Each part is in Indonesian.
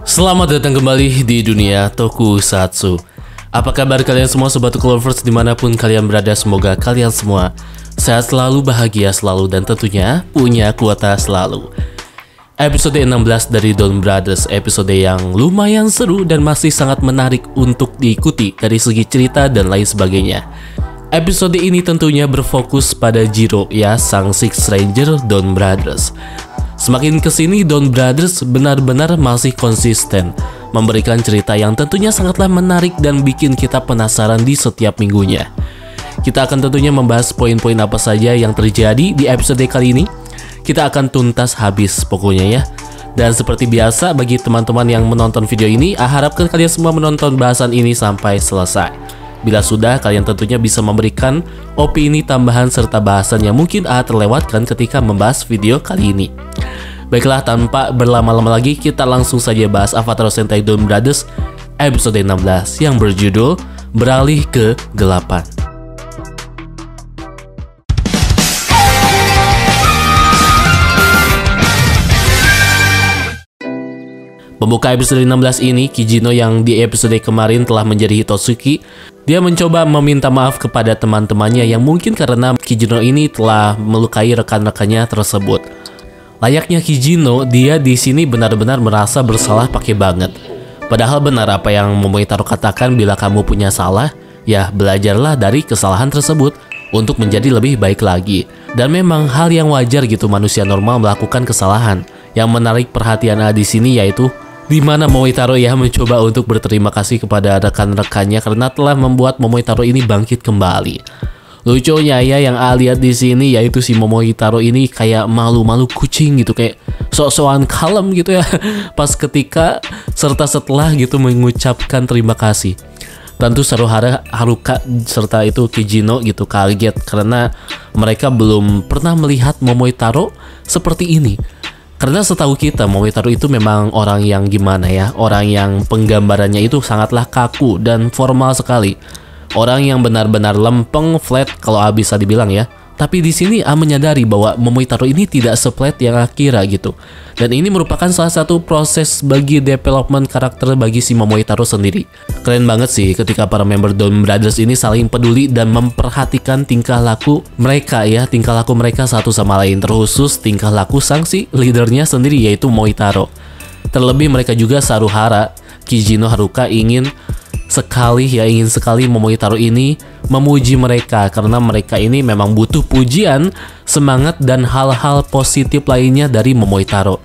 Selamat datang kembali di dunia Tokusatsu. Apa kabar kalian semua sobat Clovers dimanapun kalian berada? Semoga kalian semua sehat selalu, bahagia selalu, dan tentunya punya kuota selalu. Episode 16 dari Don Brothers, episode yang lumayan seru dan masih sangat menarik untuk diikuti dari segi cerita dan lain sebagainya. Episode ini tentunya berfokus pada Jiro ya, sang Six Ranger Don Brothers. Semakin kesini Don Brothers benar-benar masih konsisten memberikan cerita yang tentunya sangatlah menarik dan bikin kita penasaran di setiap minggunya. Kita akan tentunya membahas poin-poin apa saja yang terjadi di episode kali ini. Kita akan tuntas habis pokoknya ya. Dan seperti biasa bagi teman-teman yang menonton video ini, harapkan kalian semua menonton bahasan ini sampai selesai. Bila sudah, kalian tentunya bisa memberikan opini tambahan serta bahasan yang mungkin terlewatkan ketika membahas video kali ini. Baiklah, tanpa berlama-lama lagi, kita langsung saja bahas Avatar Sentai Don Brothers episode 16 yang berjudul Beralih Kegelapan. Pembuka episode 16 ini, Kijino yang di episode kemarin telah menjadi Hitotsuki, dia mencoba meminta maaf kepada teman-temannya yang mungkin karena Kijino ini telah melukai rekan-rekannya tersebut. Layaknya Kijino, dia di sini benar-benar merasa bersalah pakai banget. Padahal benar apa yang Momoitaro katakan, bila kamu punya salah, ya belajarlah dari kesalahan tersebut untuk menjadi lebih baik lagi. Dan memang hal yang wajar gitu manusia normal melakukan kesalahan. Yang menarik perhatian di sini yaitu di mana Momoitaro ya mencoba untuk berterima kasih kepada rekan-rekannya karena telah membuat Momoitaro ini bangkit kembali. Lucunya ya yang lihat di sini yaitu si Momoitaro ini kayak malu-malu kucing gitu, kayak sok-sokan kalem gitu ya pas ketika serta setelah gitu mengucapkan terima kasih. Tentu Haruka serta itu Kijino gitu kaget karena mereka belum pernah melihat Momoitaro seperti ini. Karena setahu kita Momoitaro itu memang orang yang gimana ya, orang yang penggambarannya itu sangatlah kaku dan formal sekali. Orang yang benar-benar lempeng, flat kalau bisa dibilang ya. Tapi di sini menyadari bahwa Momoitaro ini tidak se-flat yang kira gitu. Dan ini merupakan salah satu proses bagi development karakter bagi si Momoitaro sendiri. Keren banget sih ketika para member Don Brothers ini saling peduli dan memperhatikan tingkah laku mereka ya, tingkah laku mereka satu sama lain, terkhusus tingkah laku sang si leadernya sendiri yaitu Momoitaro. Terlebih mereka juga Saruhara, Kijino, Haruka ingin sekali Momoitaro ini memuji mereka karena mereka ini memang butuh pujian, semangat, dan hal-hal positif lainnya dari Momoitaro.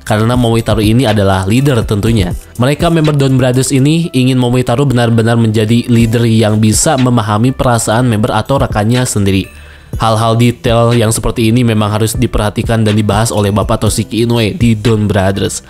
Karena Momoitaro ini adalah leader tentunya. Mereka member Don Brothers ini ingin Momoitaro benar-benar menjadi leader yang bisa memahami perasaan member atau rekannya sendiri. Hal-hal detail yang seperti ini memang harus diperhatikan dan dibahas oleh Bapak Toshiki Inoue di Don Brothers.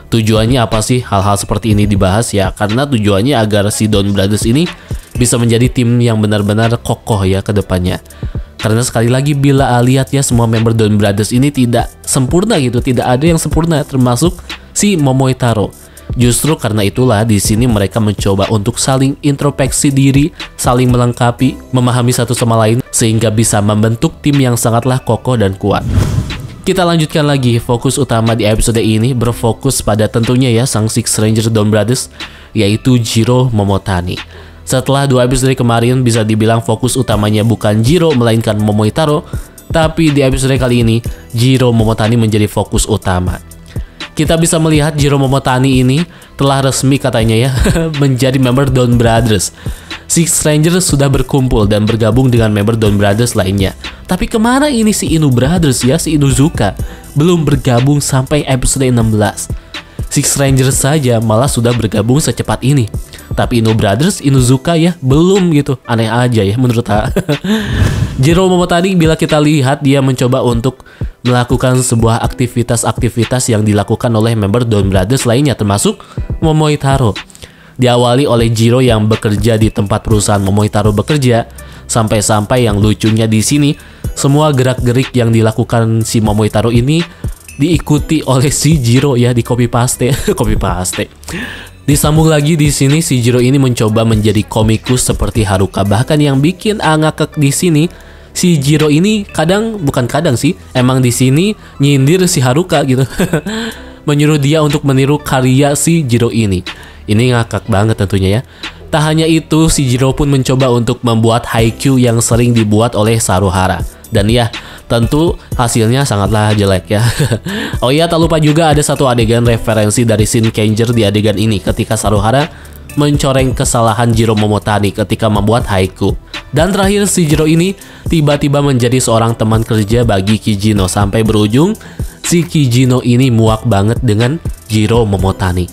Tujuannya apa sih hal-hal seperti ini dibahas ya? Karena tujuannya agar si Don Brothers ini bisa menjadi tim yang benar-benar kokoh ya ke depannya. Karena sekali lagi bila lihat ya semua member Don Brothers ini tidak sempurna gitu, tidak ada yang sempurna termasuk si Momoitaro. Justru karena itulah di sini mereka mencoba untuk saling introspeksi diri, saling melengkapi, memahami satu sama lain sehingga bisa membentuk tim yang sangatlah kokoh dan kuat. Kita lanjutkan lagi, fokus utama di episode ini berfokus pada tentunya ya sang Six Ranger Don Brothers yaitu Jiro Momotani. Setelah 2 episode kemarin bisa dibilang fokus utamanya bukan Jiro melainkan Momoitaro, tapi di episode kali ini Jiro Momotani menjadi fokus utama. Kita bisa melihat Jiro Momotani ini telah resmi katanya ya menjadi member Don Brothers. Six Ranger sudah berkumpul dan bergabung dengan member Don Brothers lainnya. Tapi kemana ini si Inu Brothers ya, si Inuzuka? Belum bergabung sampai episode 16. Six Ranger saja malah sudah bergabung secepat ini. Tapi Inu Brothers, Inuzuka ya belum gitu. Aneh aja ya menurut Jiro Momotani bila kita lihat dia mencoba untuk melakukan sebuah aktivitas-aktivitas yang dilakukan oleh member Don Brothers lainnya termasuk Momoitaro. Diawali oleh Jiro yang bekerja di tempat perusahaan Momoitaro bekerja, sampai-sampai yang lucunya di sini semua gerak-gerik yang dilakukan si Momoitaro ini diikuti oleh si Jiro ya, di copy paste. Disambung lagi di sini si Jiro ini mencoba menjadi komikus seperti Haruka, bahkan yang bikin ngakak di sini si Jiro ini bukan kadang sih, emang di sini nyindir si Haruka gitu. Menyuruh dia untuk meniru karya si Jiro ini. Ini ngakak banget tentunya ya. Tak hanya itu, si Jiro pun mencoba untuk membuat haiku yang sering dibuat oleh Saruhara. Dan ya, tentu hasilnya sangatlah jelek ya. Oh iya, tak lupa juga ada satu adegan referensi dari scene Kenjer di adegan ini ketika Saruhara mencoreng kesalahan Jiro Momotani ketika membuat haiku. Dan terakhir, si Jiro ini tiba-tiba menjadi seorang teman kerja bagi Kijino sampai berujung si Kijino ini muak banget dengan Jiro Momotani.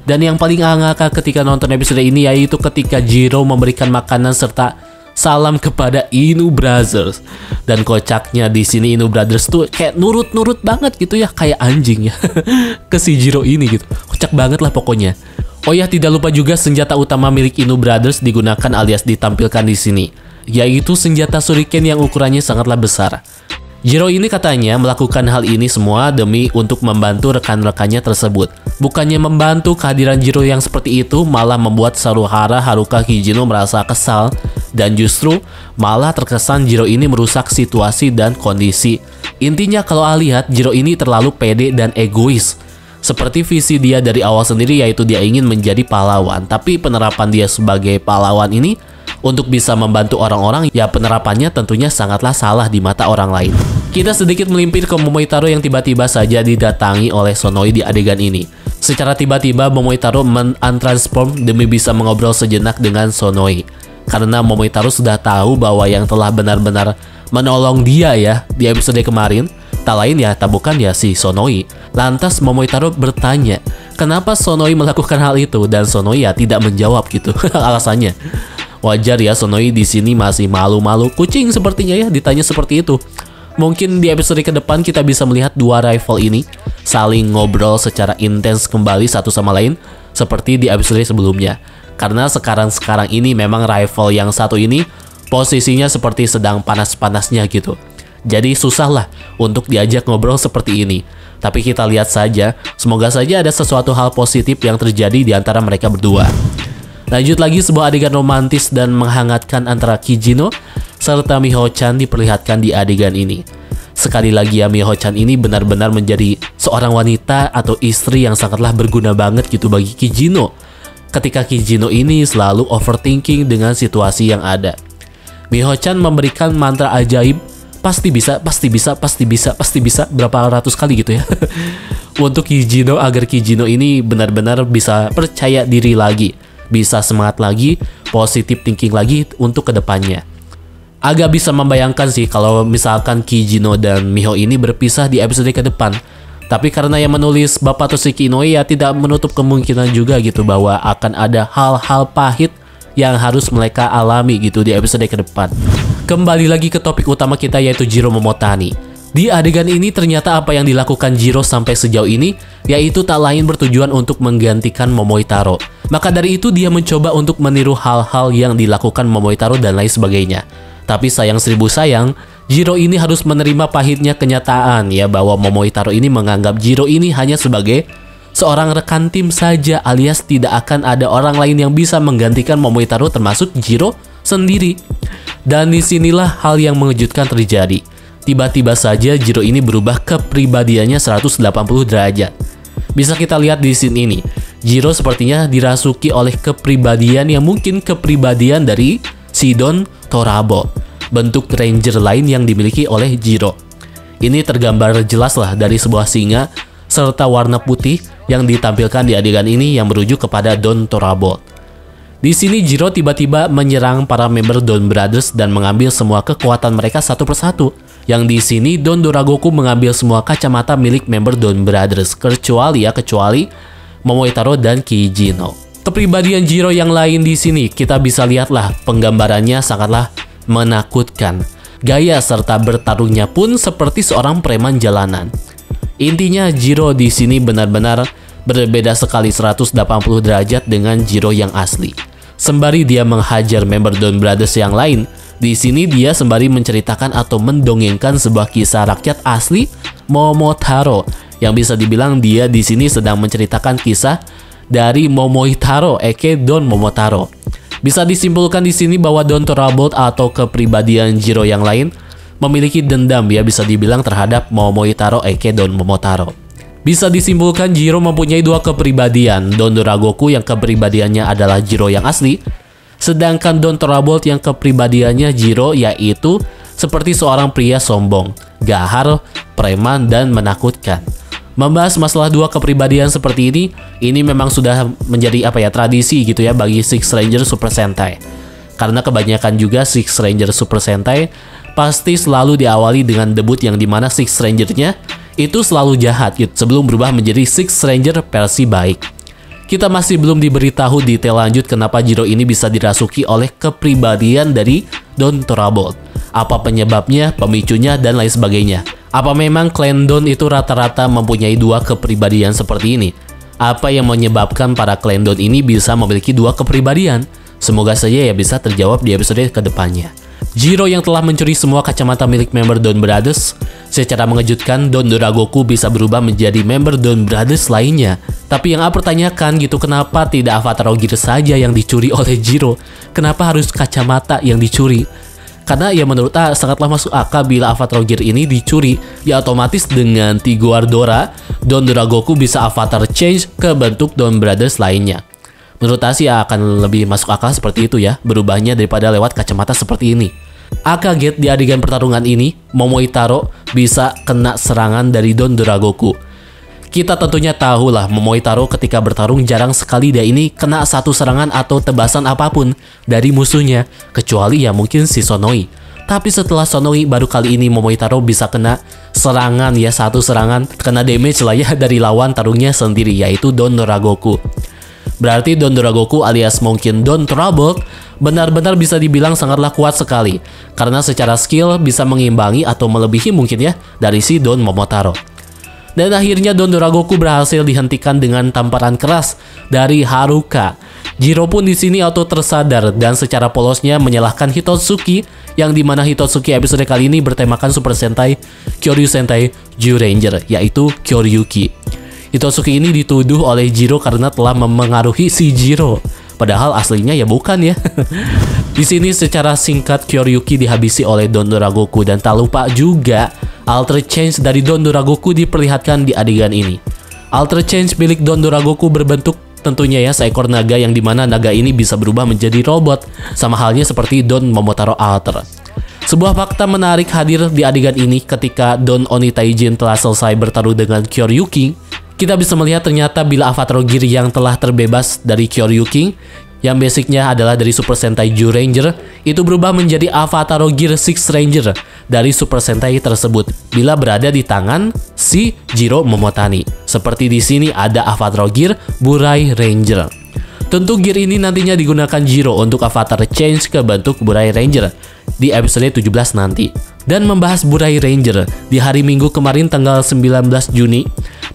Dan yang paling ngakak ketika nonton episode ini yaitu ketika Jiro memberikan makanan serta salam kepada Inu Brothers. Dan kocaknya di sini Inu Brothers tuh kayak nurut-nurut banget gitu ya, kayak anjing ya ke si Jiro ini gitu. Kocak banget lah pokoknya. Oh ya, tidak lupa juga senjata utama milik Inu Brothers digunakan alias ditampilkan di sini, yaitu senjata shuriken yang ukurannya sangatlah besar. Jiro ini katanya melakukan hal ini semua demi untuk membantu rekan-rekannya tersebut. Bukannya membantu, kehadiran Jiro yang seperti itu malah membuat Saruhara, Haruka, Kijino merasa kesal. Dan justru malah terkesan Jiro ini merusak situasi dan kondisi. Intinya kalau lihat, Jiro ini terlalu pede dan egois. Seperti visi dia dari awal sendiri, yaitu dia ingin menjadi pahlawan. Tapi penerapan dia sebagai pahlawan ini untuk bisa membantu orang-orang, ya penerapannya tentunya sangatlah salah di mata orang lain. Kita sedikit melimpir ke Momoitaro yang tiba-tiba saja didatangi oleh Sonoi di adegan ini. Secara tiba-tiba Momoitaro men-untransform demi bisa mengobrol sejenak dengan Sonoi. Karena Momoitaro sudah tahu bahwa yang telah benar-benar menolong dia ya di episode kemarin, tak lain ya, tak bukan ya si Sonoi. Lantas Momoitaro bertanya, kenapa Sonoi melakukan hal itu, dan Sonoi ya tidak menjawab gitu alasannya. Wajar ya, Sonoi di sini masih malu-malu kucing sepertinya ya ditanya seperti itu. Mungkin di episode ke depan kita bisa melihat dua rival ini saling ngobrol secara intens kembali satu sama lain seperti di episode sebelumnya. Karena sekarang ini memang rival yang satu ini posisinya seperti sedang panas-panasnya gitu. Jadi susah lah untuk diajak ngobrol seperti ini. Tapi kita lihat saja, semoga saja ada sesuatu hal positif yang terjadi di antara mereka berdua. Lanjut lagi, sebuah adegan romantis dan menghangatkan antara Kijino serta Miho-chan diperlihatkan di adegan ini. Sekali lagi ya, Miho-chan ini benar-benar menjadi seorang wanita atau istri yang sangatlah berguna banget gitu bagi Kijino. Ketika Kijino ini selalu overthinking dengan situasi yang ada. Miho-chan memberikan mantra ajaib, pasti bisa, pasti bisa, pasti bisa, pasti bisa, berapa ratus kali gitu ya. Untuk Kijino, agar Kijino ini benar-benar bisa percaya diri lagi, bisa semangat lagi, positive thinking lagi untuk kedepannya. Agak bisa membayangkan sih kalau misalkan Kijino dan Miho ini berpisah di episode ke depan. Tapi karena yang menulis Bapak Toshiki Inoue ya tidak menutup kemungkinan juga gitu bahwa akan ada hal-hal pahit yang harus mereka alami gitu di episode ke depan. Kembali lagi ke topik utama kita yaitu Jiro Momotani. Di adegan ini ternyata apa yang dilakukan Jiro sampai sejauh ini yaitu tak lain bertujuan untuk menggantikan Momoitaro. Maka dari itu dia mencoba untuk meniru hal-hal yang dilakukan Momoitaro dan lain sebagainya. Tapi sayang seribu sayang, Jiro ini harus menerima pahitnya kenyataan ya bahwa Momoitaro ini menganggap Jiro ini hanya sebagai seorang rekan tim saja, alias tidak akan ada orang lain yang bisa menggantikan Momoitaro termasuk Jiro sendiri. Dan disinilah hal yang mengejutkan terjadi. Tiba-tiba saja Jiro ini berubah kepribadiannya 180 derajat. Bisa kita lihat di scene ini, Jiro sepertinya dirasuki oleh kepribadian yang mungkin kepribadian dari Sidon Torabo, bentuk ranger lain yang dimiliki oleh Jiro. Ini tergambar jelas lah dari sebuah singa serta warna putih yang ditampilkan di adegan ini yang merujuk kepada Don Torabo. Di sini Jiro tiba-tiba menyerang para member Don Brothers dan mengambil semua kekuatan mereka satu persatu. Yang di sini Don Doragoku mengambil semua kacamata milik member Don Brothers kecuali Momoitaro dan Kijino. Kepribadian Jiro yang lain di sini kita bisa lihatlah penggambarannya sangatlah menakutkan. Gaya serta bertarungnya pun seperti seorang preman jalanan. Intinya Jiro di sini benar-benar berbeda sekali 180 derajat dengan Jiro yang asli. Sembari dia menghajar member Don Brothers yang lain, di sini dia sembari menceritakan atau mendongengkan sebuah kisah rakyat asli Momotaro, yang bisa dibilang dia di sini sedang menceritakan kisah dari Momoitaro aka Don Momotaro. Bisa disimpulkan di sini bahwa Don Torabolt atau kepribadian Jiro yang lain memiliki dendam ya bisa dibilang terhadap Momoitaro aka Don Momotaro. Bisa disimpulkan Jiro mempunyai dua kepribadian, Don Doragoku yang kepribadiannya adalah Jiro yang asli, sedangkan Don Torabolt yang kepribadiannya Jiro yaitu seperti seorang pria sombong, gahar, preman, dan menakutkan. Membahas masalah dua kepribadian seperti ini memang sudah menjadi tradisi gitu ya bagi Six Ranger Super Sentai. Karena kebanyakan juga Six Ranger Super Sentai pasti selalu diawali dengan debut yang dimana Six Ranger-nya itu selalu jahat gitu, sebelum berubah menjadi Six Ranger versi baik. Kita masih belum diberitahu detail lanjut kenapa Jiro ini bisa dirasuki oleh kepribadian dari Don Torabolt. Apa penyebabnya, pemicunya, dan lain sebagainya. Apa memang klan Don itu rata-rata mempunyai dua kepribadian seperti ini? Apa yang menyebabkan para klan Don ini bisa memiliki dua kepribadian? Semoga saja ya bisa terjawab di episode kedepannya. Jiro yang telah mencuri semua kacamata milik member Don Brothers, secara mengejutkan Don Doragoku bisa berubah menjadi member Don Brothers lainnya. Tapi yang pertanyakan gitu, kenapa tidak Avatar Gear saja yang dicuri oleh Jiro? Kenapa harus kacamata yang dicuri? Karena ya menurut sangatlah masuk akal bila Avatar Gear ini dicuri, ya otomatis dengan Tigo Ardora, Don Doragoku bisa Avatar change ke bentuk Don Brothers lainnya. Menurut sih akan lebih masuk akal seperti itu ya, berubahnya daripada lewat kacamata seperti ini. Kaget di adegan pertarungan ini, Momoitaro bisa kena serangan dari Don Doragoku. Kita tentunya tahu lah Momoitaro ketika bertarung jarang sekali dia ini kena satu serangan atau tebasan apapun dari musuhnya, kecuali ya mungkin si Sonoi. Tapi setelah Sonoi baru kali ini Momoitaro bisa kena serangan ya, satu serangan kena damage lah ya dari lawan tarungnya sendiri yaitu Don Doragoku. Berarti Don Doragoku alias mungkin Don Torabolt benar-benar bisa dibilang sangatlah kuat sekali, karena secara skill bisa mengimbangi atau melebihi mungkin ya dari si Don Momotaro. Dan akhirnya Don Doragoku berhasil dihentikan dengan tamparan keras dari Haruka. Jiro pun di sini auto tersadar dan secara polosnya menyalahkan Hitotsuki, yang dimana Hitotsuki episode kali ini bertemakan Super Sentai Kyoryu Sentai Zyuranger yaitu Kyoryuki. Hitotsuki ini dituduh oleh Jiro karena telah memengaruhi si Jiro. Padahal aslinya ya bukan ya. Di sini secara singkat Kyoryuki dihabisi oleh Don Doragoku dan tak lupa juga Alter Change dari Don Doragoku diperlihatkan di adegan ini. Alter Change milik Don Doragoku berbentuk tentunya ya seekor naga yang dimana naga ini bisa berubah menjadi robot, sama halnya seperti Don Momotaro Alter. Sebuah fakta menarik hadir di adegan ini ketika Don Oni Taijin telah selesai bertaruh dengan Kyoryuki. Kita bisa melihat ternyata bila Avatar Gear yang telah terbebas dari Kyoryuki, yang basicnya adalah dari Super Sentai Zyuranger, itu berubah menjadi Avatar Gear Six Ranger dari Super Sentai tersebut bila berada di tangan si Jiro Momotani. Seperti di sini ada Avatar Gear Burai Ranger. Tentu gear ini nantinya digunakan Jiro untuk Avatar change ke bentuk Burai Ranger di episode 17 nanti. Dan membahas Burai Ranger, di hari Minggu kemarin tanggal 19 Juni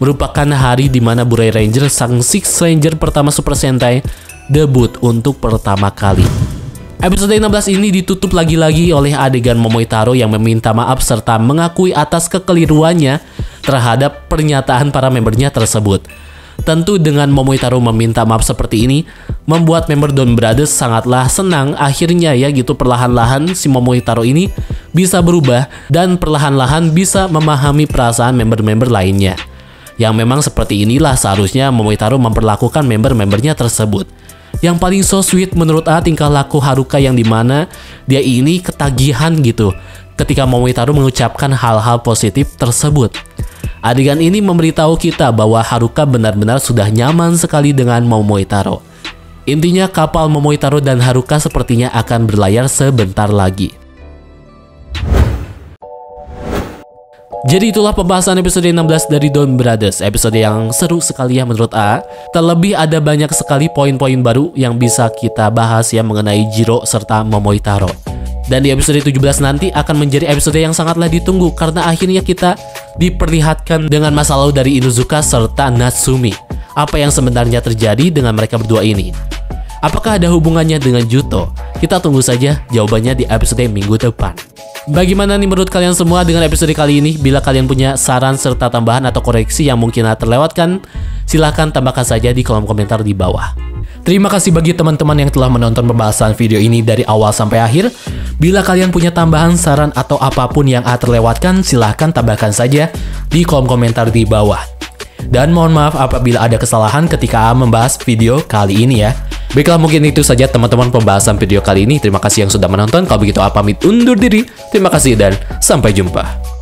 merupakan hari di mana Burai Ranger sang Six Ranger pertama Super Sentai debut untuk pertama kali. Episode 16 ini ditutup lagi-lagi oleh adegan Momoitaro yang meminta maaf serta mengakui atas kekeliruannya terhadap pernyataan para membernya tersebut. Tentu dengan Momoitaro meminta maaf seperti ini membuat member Don Brothers sangatlah senang. Akhirnya ya gitu perlahan-lahan si Momoitaro ini bisa berubah dan perlahan-lahan bisa memahami perasaan member-member lainnya. Yang memang seperti inilah seharusnya Momoitaro memperlakukan member-membernya tersebut. Yang paling so sweet menurut tingkah laku Haruka yang dimana dia ini ketagihan gitu ketika Momoitaro mengucapkan hal-hal positif tersebut. Adegan ini memberitahu kita bahwa Haruka benar-benar sudah nyaman sekali dengan Momoitaro. Intinya kapal Momoitaro dan Haruka sepertinya akan berlayar sebentar lagi. Jadi itulah pembahasan episode 16 dari Don Brothers. Episode yang seru sekali ya menurut Terlebih ada banyak sekali poin-poin baru yang bisa kita bahas ya mengenai Jiro serta Momoitaro. Dan di episode 17 nanti akan menjadi episode yang sangatlah ditunggu karena akhirnya kita diperlihatkan dengan masa lalu dari Inuzuka serta Natsumi. Apa yang sebenarnya terjadi dengan mereka berdua ini? Apakah ada hubungannya dengan Juto? Kita tunggu saja jawabannya di episode minggu depan. Bagaimana nih menurut kalian semua dengan episode kali ini? Bila kalian punya saran serta tambahan atau koreksi yang mungkin terlewatkan, silahkan tambahkan saja di kolom komentar di bawah. Terima kasih bagi teman-teman yang telah menonton pembahasan video ini dari awal sampai akhir. Bila kalian punya tambahan, saran, atau apapun yang terlewatkan, silahkan tambahkan saja di kolom komentar di bawah. Dan mohon maaf apabila ada kesalahan ketika membahas video kali ini ya. Baiklah, mungkin itu saja teman-teman pembahasan video kali ini. Terima kasih yang sudah menonton. Kalau begitu pamit undur diri. Terima kasih dan sampai jumpa.